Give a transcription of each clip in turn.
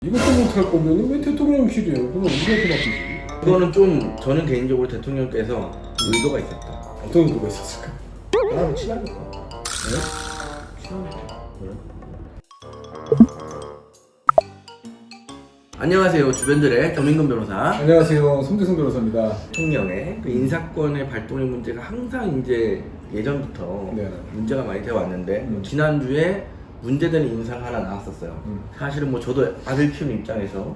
이것도 못할 거면 왜 대통령실이에요? 그럼 우리한테 맡기지. 그거는 좀 저는 개인적으로 대통령께서 의도가 있었다. 어떤 의도가 있었을까? 나랑 친하니까. 네? 친하니까. 그래? 안녕하세요. 주변들의 정민근 변호사. 안녕하세요. 손대성 변호사입니다. 대통령의 그 인사권의 발동의 문제가 항상 이제 예전부터 네. 문제가 많이 되어 왔는데 지난주에 문제되는 인사가 하나 나왔었어요. 사실은 뭐 저도 아들 키우는 입장에서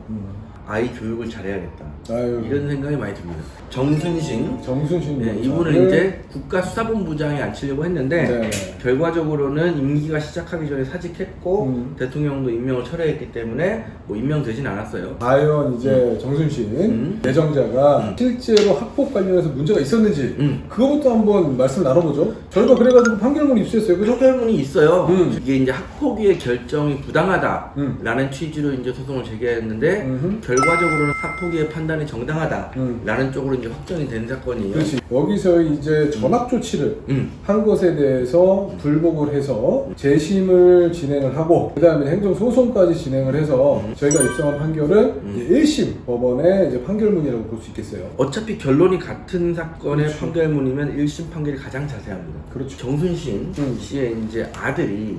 아이 교육을 잘해야겠다. 아유. 이런 생각이 많이 듭니다. 정순신. 정순신. 이분을 이제 국가수사본부장에 앉히려고 했는데 네. 결과적으로는 임기가 시작하기 전에 사직했고 대통령도 임명을 철회했기 때문에 뭐 임명되진 않았어요. 과연 이제 정순신 예정자가 실제로 학폭 관련해서 문제가 있었는지 그거부터 한번 말씀 나눠보죠. 저희가 그래가지고 판결문 입수했어요. 그죠? 판결문이 있어요. 이게 이제 학폭위의 결정이 부당하다라는 취지로 이제 소송을 제기했는데 결과적으로는 학폭위의 판단이 정당하다라는 쪽으로 이제 확정이 된 사건이에요. 그렇지. 여기서 이제 전학 조치를 한 것에 대해서 불복을 해서 재심을 진행을 하고 그 다음에 행정소송까지 진행을 해서 저희가 입성한 판결은 이제 1심 법원의 이제 판결문이라고 볼 수 있겠어요. 어차피 결론이 같은 사건의 그렇죠. 판결문이면 1심 판결이 가장 자세합니다. 그렇죠. 정순신 씨의 이제 아들이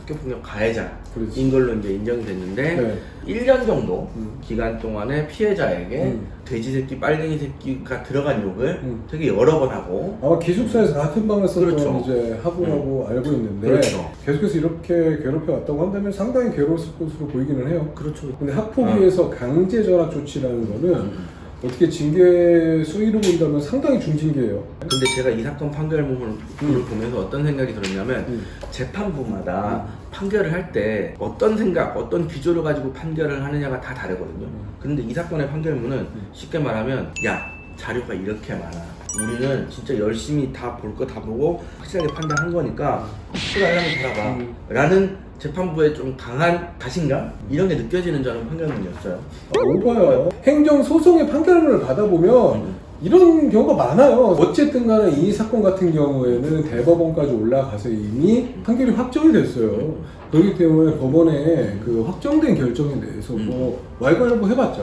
학교폭력 가해자인 그렇지. 걸로 이제 인정이 됐는데 네. 1년 정도 기간 동안에 피해자에게 돼지 새끼, 빨갱이 새끼가 들어간 욕을 되게 여러 번 하고 아마 기숙사에서 같은 방을 썼던 그렇죠. 이제 학우라고 알고 있는데 그렇죠. 계속해서 이렇게 괴롭혀 왔다고 한다면 상당히 괴로웠을 것으로 보이기는 해요. 그렇죠. 근데 학폭위에서 강제 전학 조치라는 거는 어떻게 징계 수위로 본다면 상당히 중징계예요. 근데 제가 이 사건 판결문을 보면서 어떤 생각이 들었냐면 재판부마다 판결을 할 때 어떤 생각, 어떤 기조를 가지고 판결을 하느냐가 다 다르거든요. 근데 이 사건의 판결문은 쉽게 말하면 야, 자료가 이렇게 많아. 우리는 진짜 열심히 다 볼 거 다 보고 확실하게 판단한 거니까 확실하게 한번 봐봐 라는 재판부의 좀 강한 자신감? 이런 게 느껴지는 저는 판결문이었어요. 오바야. 행정소송의 판결문을 받아보면 이런 경우가 많아요. 어쨌든 간에 이 사건 같은 경우에는 대법원까지 올라가서 이미 판결이 확정이 됐어요. 그렇기 때문에 법원의 그 확정된 결정에 대해서 뭐 왈가왈부 해봤자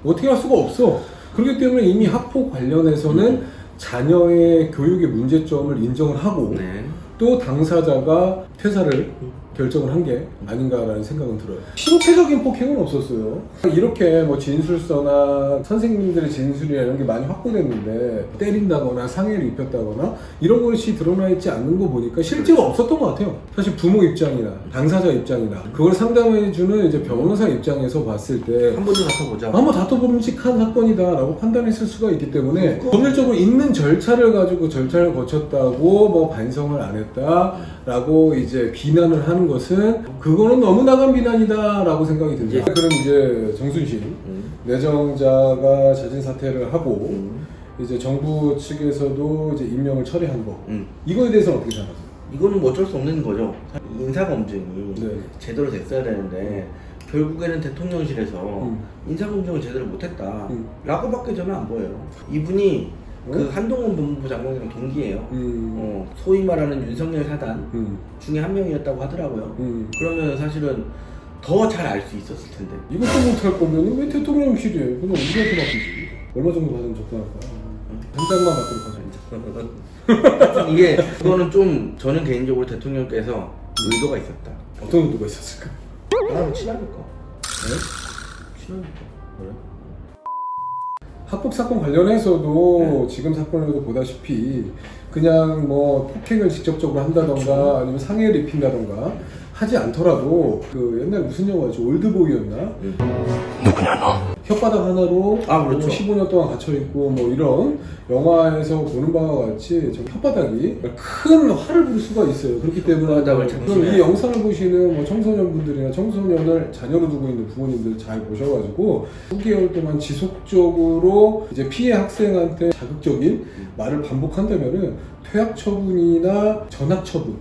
어떻게 할 수가 없어. 그렇기 때문에 이미 학폭 관련해서는 자녀의 교육의 문제점을 인정을 하고 네. 또 당사자가 퇴사를 결정을 한 게 아닌가라는 생각은 들어요. 신체적인 폭행은 없었어요. 이렇게 뭐 진술서나 선생님들의 진술이나 이런 게 많이 확보됐는데 때린다거나 상해를 입혔다거나 이런 것이 드러나 있지 않는 거 보니까 실제로 없었던 것 같아요. 사실 부모 입장이나 당사자 입장이나 그걸 상담해주는 이제 변호사 입장에서 봤을 때 한 번 더 다퉈보자. 한번 다퉈봄직한 사건이다라고 판단했을 수가 있기 때문에 법률적으로 있는 절차를 가지고 절차를 거쳤다고 뭐 반성을 안 했다라고 이제 비난을 하는 것은 그거는 너무 나간 비난이다라고 생각이 듭니다. 그럼 이제 정순신 내정자가 자진 사퇴를 하고 이제 정부 측에서도 이제 임명을 철회한 거 이거에 대해서는 어떻게 생각하세요? 이거는 뭐 어쩔 수 없는 거죠. 인사검증이 네. 제대로 됐어야 되는데 결국에는 대통령실에서 인사검증을 제대로 못했다 라고밖에 저는 안 보여요. 이분이 그 한동훈 법무부 장관이랑 동기예요. 소위 말하는 윤석열 사단 중에 한 명이었다고 하더라고요. 그러면 사실은 더 잘 알 수 있었을 텐데. 이것도 못할 거면 왜 대통령실이에요? 그냥 우리한테 맡기지. 얼마 정도 받으면 적당할까? 한 장만 받도록 하죠. 하여튼 이게 그거는 좀 저는 개인적으로 대통령께서 의도가 있었다. 어떤 의도가 있었을까? 나랑 친하니까. 네? 친하니까. 그래? 학폭 사건 관련해서도 지금 사건에도 보다시피 그냥 뭐 폭행을 직접적으로 한다던가 아니면 상해를 입힌다던가 하지 않더라도 그 옛날 무슨 영화지 올드보이였나? 누구냐 너? 혓바닥 하나로 그렇죠. 15년 동안 갇혀있고 뭐 이런 영화에서 보는 바와 같이 저 혓바닥이 큰 화를 부를 수가 있어요. 그렇기 때문에 혓바닥을 그럼 이 영상을 보시는 뭐 청소년분들이나 청소년을 자녀로 두고 있는 부모님들 잘 보셔가지고 9개월 동안 지속적으로 이제 피해 학생한테 자극적인 말을 반복한다면은 퇴학 처분이나 전학 처분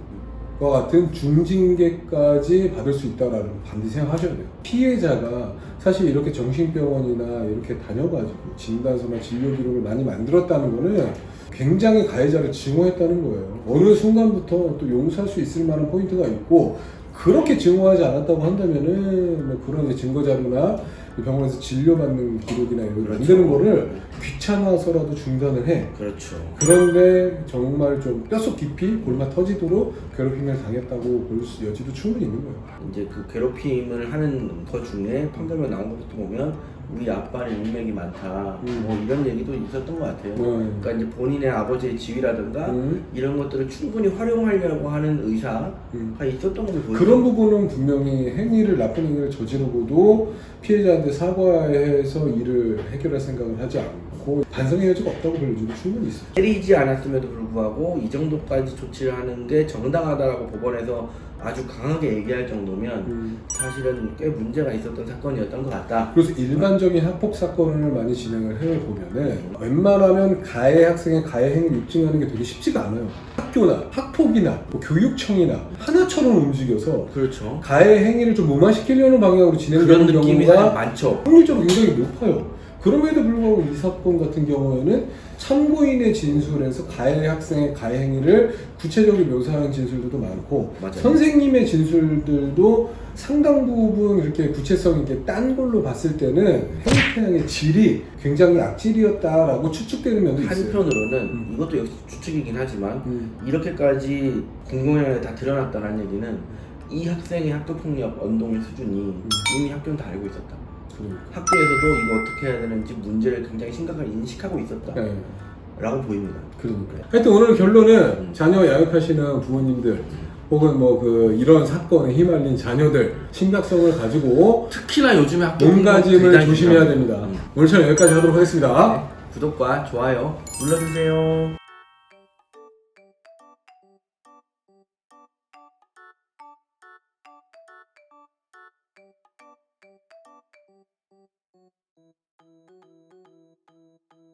과 같은 중징계까지 받을 수 있다라는 걸 반드시 생각하셔야 돼요. 피해자가 사실 이렇게 정신병원이나 이렇게 다녀가지고 진단서나 진료 기록을 많이 만들었다는 거는 굉장히 가해자를 증오했다는 거예요. 어느 순간부터 또 용서할 수 있을 만한 포인트가 있고 그렇게 증오하지 않았다고 한다면은 뭐 그런 이제 증거 자료나 병원에서 진료받는 기록이나 이런 거 그렇죠. 만드는 거를 귀찮아서라도 중단을 해. 그렇죠. 그런데 정말 좀 뼛속 깊이 골마 터지도록 괴롭힘을 당했다고 볼 여지도 충분히 있는 거예요. 이제 그 괴롭힘을 하는 것 중에 판결문 나온 것도 보면 우리 아빠는 인맥이 많다 뭐 이런 얘기도 있었던 것 같아요. 그러니까 이제 본인의 아버지의 지위라든가 이런 것들을 충분히 활용하려고 하는 의사가 있었던 걸로 보여요. 그런 부분은 분명히 행위를 나쁜 행위를 저지르고도 피해자한테 사과해서 일을 해결할 생각을 하지 않고 반성의 여지가 없다고 볼 여지도 충분히 있어요. 때리지 않았음에도 불구하고 이 정도까지 조치를 하는 게 정당하다라고 법원에서 아주 강하게 얘기할 정도면 사실은 꽤 문제가 있었던 사건이었던 것 같다. 그래서 일반적인 학폭 사건을 많이 진행을 해보면은 웬만하면 가해 학생의 가해 행위를 입증하는 게 되게 쉽지가 않아요. 학교나 학폭이나 뭐 교육청이나 하나처럼 움직여서 그렇죠. 가해 행위를 좀 무마시키려는 방향으로 그런 진행되는 느낌이 사실 경우가 많죠. 확률적으로 굉장히 높아요. 그럼에도 불구하고 이 사건 같은 경우에는 참고인의 진술에서 가해 학생의 가해 행위를 구체적으로 묘사한 진술들도 많고 맞아요. 선생님의 진술들도 상당 부분 이렇게 구체성 있게 딴 걸로 봤을 때는 행태양의 질이 굉장히 악질이었다라고 추측되는 면도 있어요. 한편으로는 이것도 역시 추측이긴 하지만 이렇게까지 공공연하게 다 드러났다는 얘기는 이 학생의 학교폭력 언동의 수준이 이미 학교는 다 알고 있었다. 학교에서도 이거 어떻게 해야 되는지 문제를 굉장히 심각하게 인식하고 있었다 네. 라고 보입니다. 그러니까요. 하여튼 오늘 결론은 자녀 양육하시는 부모님들 혹은 뭐 그 이런 사건에 휘말린 자녀들 심각성을 가지고 특히나 요즘에 학교 몸가짐을 조심해야 됩니다. 오늘 저는 여기까지 하도록 하겠습니다. 구독과 좋아요 눌러주세요.